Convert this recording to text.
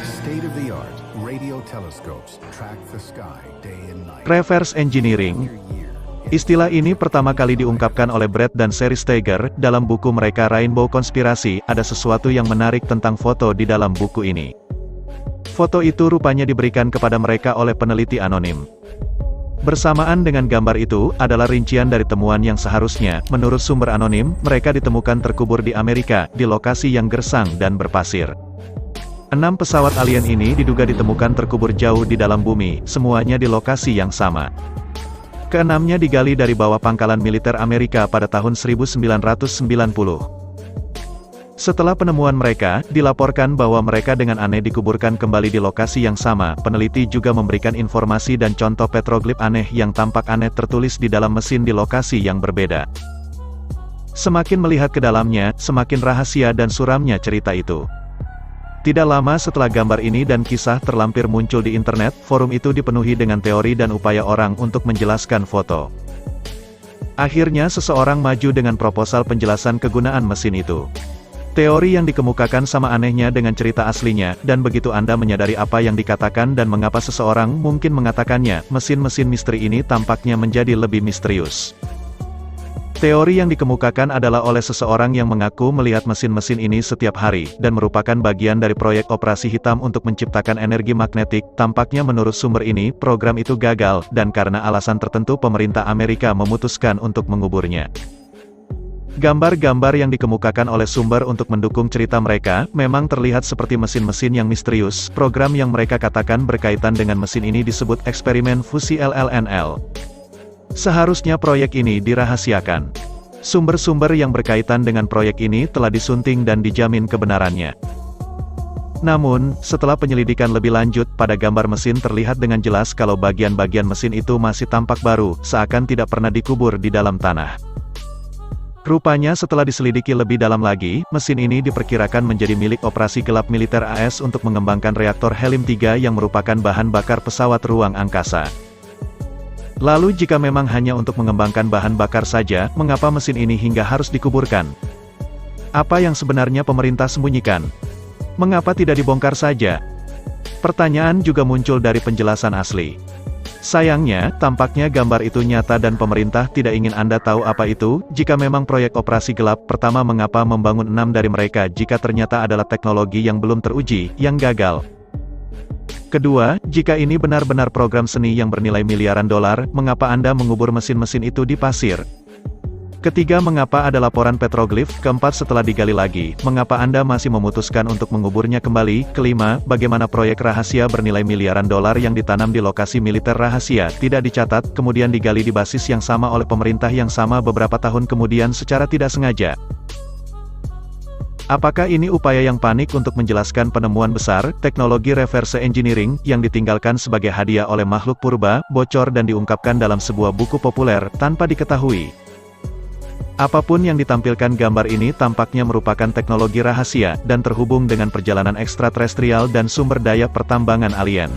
State-of-the-art radio telescopes track the sky day and night. Reverse engineering. Istilah ini pertama kali diungkapkan oleh Brett dan Sherry Steiger dalam buku mereka Rainbow Konspirasi. Ada sesuatu yang menarik tentang foto di dalam buku ini. Foto itu rupanya diberikan kepada mereka oleh peneliti anonim. Bersamaan dengan gambar itu, adalah rincian dari temuan yang seharusnya, menurut sumber anonim, mereka ditemukan terkubur di Amerika, di lokasi yang gersang dan berpasir. 6 pesawat alien ini diduga ditemukan terkubur jauh di dalam bumi, semuanya di lokasi yang sama. Keenamnya digali dari bawah pangkalan militer Amerika pada tahun 1990. Setelah penemuan mereka, dilaporkan bahwa mereka dengan aneh dikuburkan kembali di lokasi yang sama. Peneliti juga memberikan informasi dan contoh petroglif aneh yang tampak aneh tertulis di dalam mesin di lokasi yang berbeda. Semakin melihat ke dalamnya, semakin rahasia dan suramnya cerita itu. Tidak lama setelah gambar ini dan kisah terlampir muncul di internet, forum itu dipenuhi dengan teori dan upaya orang untuk menjelaskan foto. Akhirnya seseorang maju dengan proposal penjelasan kegunaan mesin itu. Teori yang dikemukakan sama anehnya dengan cerita aslinya, dan begitu Anda menyadari apa yang dikatakan dan mengapa seseorang mungkin mengatakannya, mesin-mesin misteri ini tampaknya menjadi lebih misterius. Teori yang dikemukakan adalah oleh seseorang yang mengaku melihat mesin-mesin ini setiap hari, dan merupakan bagian dari proyek operasi hitam untuk menciptakan energi magnetik. Tampaknya menurut sumber ini, program itu gagal, dan karena alasan tertentu pemerintah Amerika memutuskan untuk menguburnya. Gambar-gambar yang dikemukakan oleh sumber untuk mendukung cerita mereka, memang terlihat seperti mesin-mesin yang misterius. Program yang mereka katakan berkaitan dengan mesin ini disebut eksperimen fusi LLNL. Seharusnya proyek ini dirahasiakan. Sumber-sumber yang berkaitan dengan proyek ini telah disunting dan dijamin kebenarannya. Namun, setelah penyelidikan lebih lanjut, pada gambar mesin terlihat dengan jelas kalau bagian-bagian mesin itu masih tampak baru, seakan tidak pernah dikubur di dalam tanah. Rupanya setelah diselidiki lebih dalam lagi, mesin ini diperkirakan menjadi milik operasi gelap militer AS untuk mengembangkan reaktor helium-3 yang merupakan bahan bakar pesawat ruang angkasa. Lalu jika memang hanya untuk mengembangkan bahan bakar saja, mengapa mesin ini hingga harus dikuburkan? Apa yang sebenarnya pemerintah sembunyikan? Mengapa tidak dibongkar saja? Pertanyaan juga muncul dari penjelasan asli. Sayangnya, tampaknya gambar itu nyata dan pemerintah tidak ingin Anda tahu apa itu. Jika memang proyek operasi gelap, pertama mengapa membangun 6 dari mereka jika ternyata adalah teknologi yang belum teruji, yang gagal? Kedua, jika ini benar-benar program seni yang bernilai miliaran dolar, mengapa Anda mengubur mesin-mesin itu di pasir? Ketiga, mengapa ada laporan petroglif? Keempat, setelah digali lagi, mengapa Anda masih memutuskan untuk menguburnya kembali? Kelima, bagaimana proyek rahasia bernilai miliaran dolar yang ditanam di lokasi militer rahasia, tidak dicatat, kemudian digali di basis yang sama oleh pemerintah yang sama beberapa tahun kemudian secara tidak sengaja? Apakah ini upaya yang panik untuk menjelaskan penemuan besar, teknologi reverse engineering, yang ditinggalkan sebagai hadiah oleh makhluk purba, bocor dan diungkapkan dalam sebuah buku populer, tanpa diketahui? Apapun yang ditampilkan gambar ini tampaknya merupakan teknologi rahasia, dan terhubung dengan perjalanan ekstraterestrial dan sumber daya pertambangan alien.